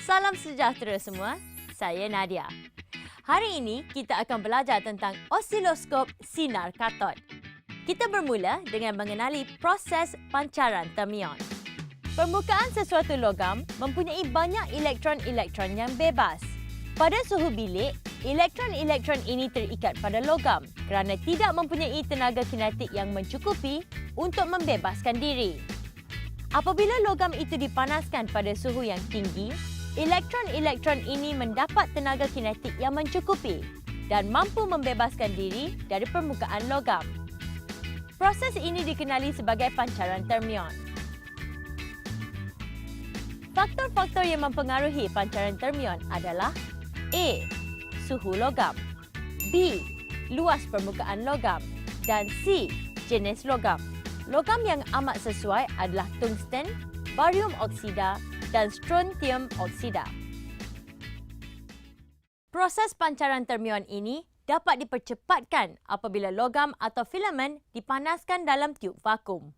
Salam sejahtera semua, saya Nadia. Hari ini kita akan belajar tentang osiloskop sinar katod. Kita bermula dengan mengenali proses pancaran termion. Permukaan sesuatu logam mempunyai banyak elektron-elektron yang bebas. Pada suhu bilik, elektron-elektron ini terikat pada logam kerana tidak mempunyai tenaga kinetik yang mencukupi untuk membebaskan diri. Apabila logam itu dipanaskan pada suhu yang tinggi, elektron-elektron ini mendapat tenaga kinetik yang mencukupi dan mampu membebaskan diri dari permukaan logam. Proses ini dikenali sebagai pancaran termion. Faktor-faktor yang mempengaruhi pancaran termion adalah A. Suhu logam, B. Luas permukaan logam dan C. Jenis logam. Logam yang amat sesuai adalah tungsten, barium oksida dan strontium oksida. Proses pancaran termion ini dapat dipercepatkan apabila logam atau filamen dipanaskan dalam tiub vakum.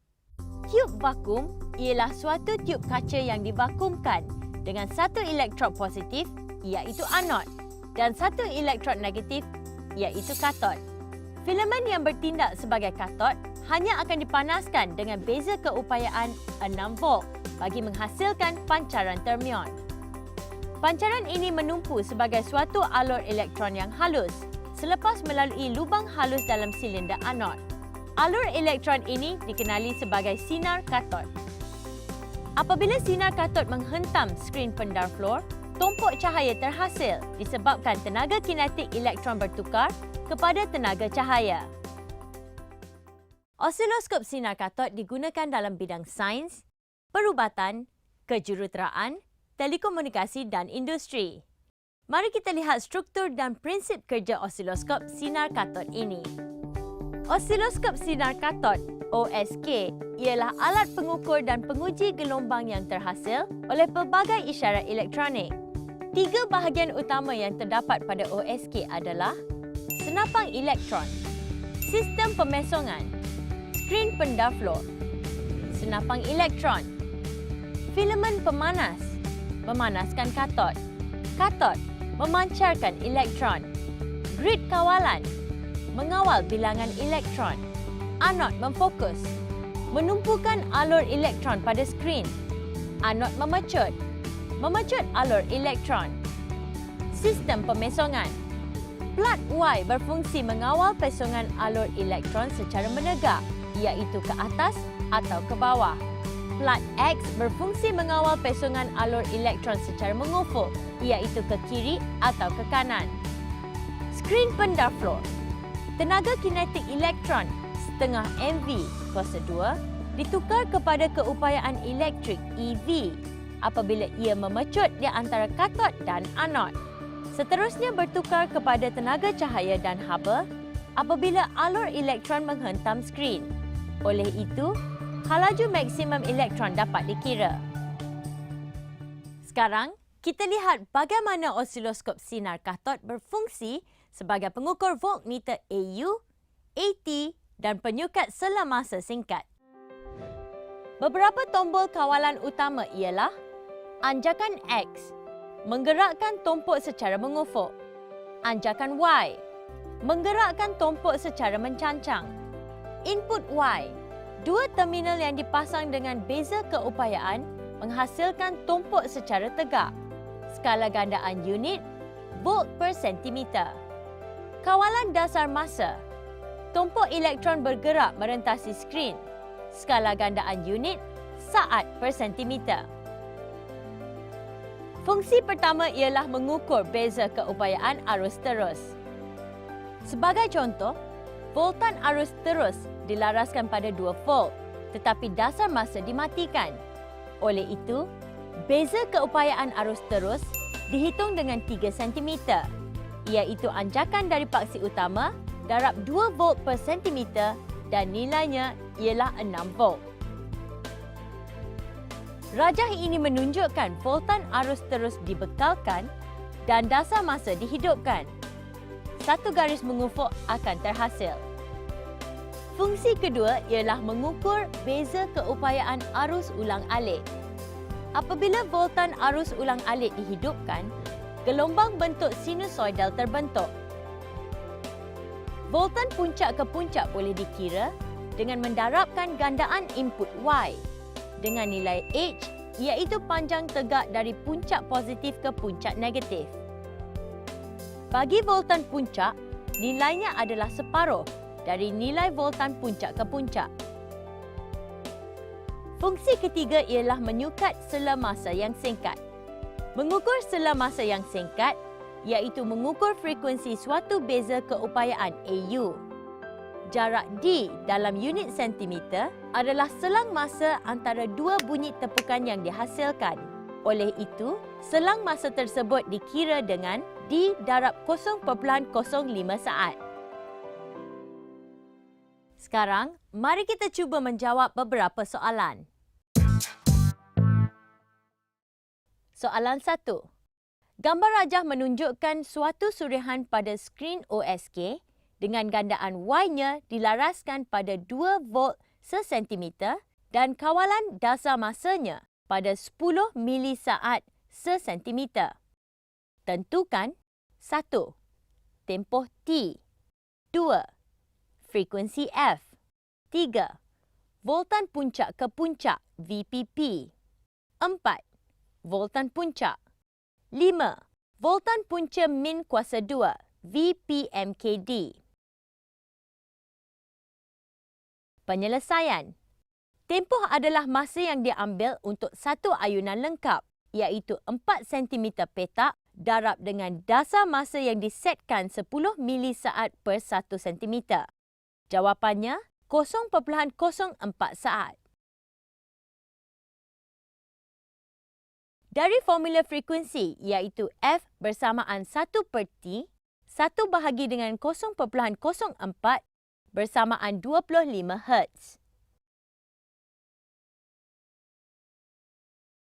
Tiub vakum ialah suatu tiub kaca yang divakumkan dengan satu elektrod positif iaitu anod dan satu elektrod negatif iaitu katod. Filamen yang bertindak sebagai katod hanya akan dipanaskan dengan beza keupayaan 6 volt bagi menghasilkan pancaran termion. Pancaran ini menumpu sebagai suatu alur elektron yang halus selepas melalui lubang halus dalam silinder anod. Alur elektron ini dikenali sebagai sinar katod. Apabila sinar katod menghentam skrin pendar fluor, tumpuk cahaya terhasil disebabkan tenaga kinetik elektron bertukar kepada tenaga cahaya. Osiloskop sinar katod digunakan dalam bidang sains, perubatan, kejuruteraan, telekomunikasi dan industri. Mari kita lihat struktur dan prinsip kerja osiloskop sinar katod ini. Osiloskop sinar katod (OSK) ialah alat pengukur dan penguji gelombang yang terhasil oleh pelbagai isyarat elektronik. Tiga bahagian utama yang terdapat pada OSK adalah senapang elektron, sistem pemesongan, skrin pendar fluor, senapang elektron, filamen pemanas, memanaskan katod, katod, memancarkan elektron, grid kawalan, mengawal bilangan elektron, anod memfokus, menumpukan alur elektron pada skrin, anod memecut, memecut alur elektron, sistem pemesongan. Plat Y berfungsi mengawal pesongan alur elektron secara menegak, iaitu ke atas atau ke bawah. Plat X berfungsi mengawal pesongan alur elektron secara mengufuk, iaitu ke kiri atau ke kanan. Skrin pendar fluor. Tenaga kinetik elektron setengah MV kuasa 2 ditukar kepada keupayaan elektrik EV apabila ia memecut di antara katod dan anod. Seterusnya bertukar kepada tenaga cahaya dan haba apabila alur elektron menghentam skrin. Oleh itu, halaju maksimum elektron dapat dikira. Sekarang, kita lihat bagaimana osiloskop sinar katod berfungsi sebagai pengukur voltmeter AU, AT dan penyukat selam masa singkat. Beberapa tombol kawalan utama ialah anjakan X, menggerakkan tumpuk secara mengufuk. Anjakan Y, menggerakkan tumpuk secara mencancang. Input Y, dua terminal yang dipasang dengan beza keupayaan menghasilkan tumpuk secara tegak. Skala gandaan unit, volt per sentimeter. Kawalan dasar masa, tumpuk elektron bergerak merentasi skrin. Skala gandaan unit, saat per sentimeter. Fungsi pertama ialah mengukur beza keupayaan arus terus. Sebagai contoh, voltan arus terus dilaraskan pada 2 volt tetapi dasar masa dimatikan. Oleh itu, beza keupayaan arus terus dihitung dengan 3 cm iaitu anjakan dari paksi utama darab 2 volt per sentimeter dan nilainya ialah 6 volt. Rajah ini menunjukkan voltan arus terus dibekalkan dan dasar masa dihidupkan. Satu garis mengufuk akan terhasil. Fungsi kedua ialah mengukur beza keupayaan arus ulang alik. Apabila voltan arus ulang-alik dihidupkan, gelombang bentuk sinusoidal terbentuk. Voltan puncak ke puncak boleh dikira dengan mendarabkan gandaan input Y dengan nilai H iaitu panjang tegak dari puncak positif ke puncak negatif. Bagi voltan puncak, nilainya adalah separuh dari nilai voltan puncak ke puncak. Fungsi ketiga ialah menyukat sela masa yang singkat. Mengukur sela masa yang singkat iaitu mengukur frekuensi suatu beza keupayaan AU. Jarak D dalam unit sentimeter adalah selang masa antara dua bunyi tepukan yang dihasilkan. Oleh itu, selang masa tersebut dikira dengan D darab 0.05 saat. Sekarang, mari kita cuba menjawab beberapa soalan. Soalan 1. Gambar rajah menunjukkan suatu surehan pada skrin OSK dengan gandaan Y-nya dilaraskan pada 2 volt sesentimeter dan kawalan dasar masanya pada 10 milisaat sesentimeter. Tentukan 1. Tempoh T. 2. Frekuensi F. 3. Voltan puncak ke puncak VPP. 4. Voltan puncak. 5. Voltan punca min kuasa 2 VPMKD. Penyelesaian. Tempoh adalah masa yang diambil untuk satu ayunan lengkap iaitu 4 cm petak darab dengan dasar masa yang disetkan 10 milisaat per 1 cm. Jawapannya 0.04 saat. Dari formula frekuensi iaitu F bersamaan 1 per T, 1 bahagi dengan 0.04 bersamaan 25 Hz.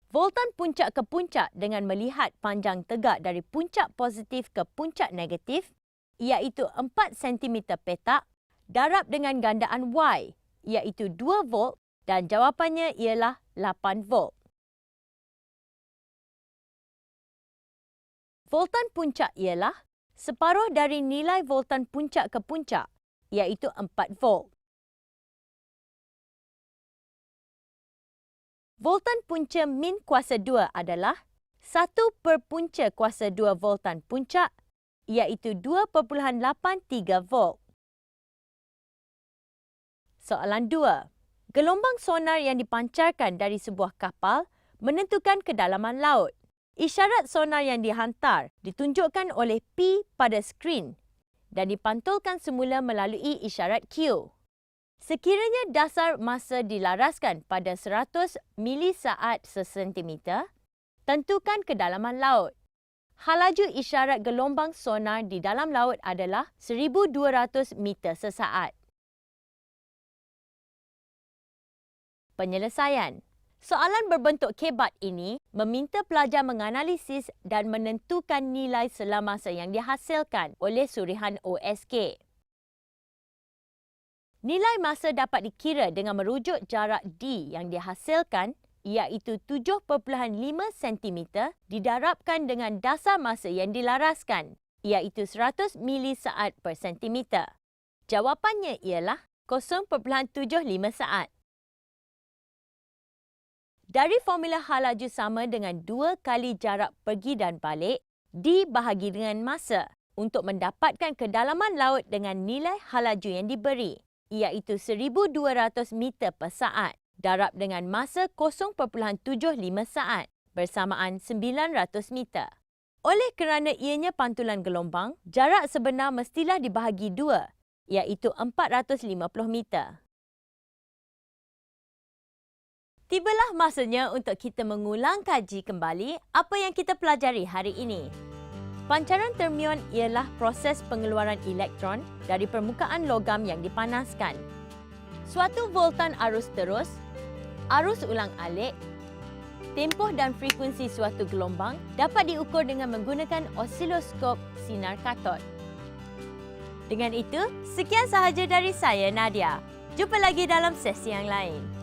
Voltan puncak ke puncak dengan melihat panjang tegak dari puncak positif ke puncak negatif iaitu 4 cm petak darab dengan gandaan Y iaitu 2 volt dan jawapannya ialah 8 volt. Voltan puncak ialah separuh dari nilai voltan puncak ke puncak iaitu 4 volt. Voltan punca min kuasa 2 adalah 1 per punca kuasa 2 voltan puncak iaitu 2.83 volt. Soalan 2. Gelombang sonar yang dipancarkan dari sebuah kapal menentukan kedalaman laut. Isyarat sonar yang dihantar ditunjukkan oleh P pada skrin dan dipantulkan semula melalui isyarat Q. Sekiranya dasar masa dilaraskan pada 100 milisaat sesentimeter, tentukan kedalaman laut. Halaju isyarat gelombang sonar di dalam laut adalah 1,200 meter sesaat. Penyelesaian. Soalan berbentuk kebat ini meminta pelajar menganalisis dan menentukan nilai sela masa yang dihasilkan oleh surehan OSK. Nilai masa dapat dikira dengan merujuk jarak D yang dihasilkan iaitu 7.5 cm didarabkan dengan dasar masa yang dilaraskan iaitu 100 milisaat per sentimeter. Jawapannya ialah 0.75 saat. Dari formula halaju sama dengan 2 kali jarak pergi dan balik, D bahagi dengan masa untuk mendapatkan kedalaman laut dengan nilai halaju yang diberi, iaitu 1,200 meter per saat, darab dengan masa 0.75 saat bersamaan 900 meter. Oleh kerana ianya pantulan gelombang, jarak sebenar mestilah dibahagi 2, iaitu 450 meter. Tibalah masanya untuk kita mengulang kaji kembali apa yang kita pelajari hari ini. Pancaran termion ialah proses pengeluaran elektron dari permukaan logam yang dipanaskan. Suatu voltan arus terus, arus ulang-alik, tempoh dan frekuensi suatu gelombang dapat diukur dengan menggunakan osiloskop sinar katod. Dengan itu, sekian sahaja dari saya, Nadia. Jumpa lagi dalam sesi yang lain.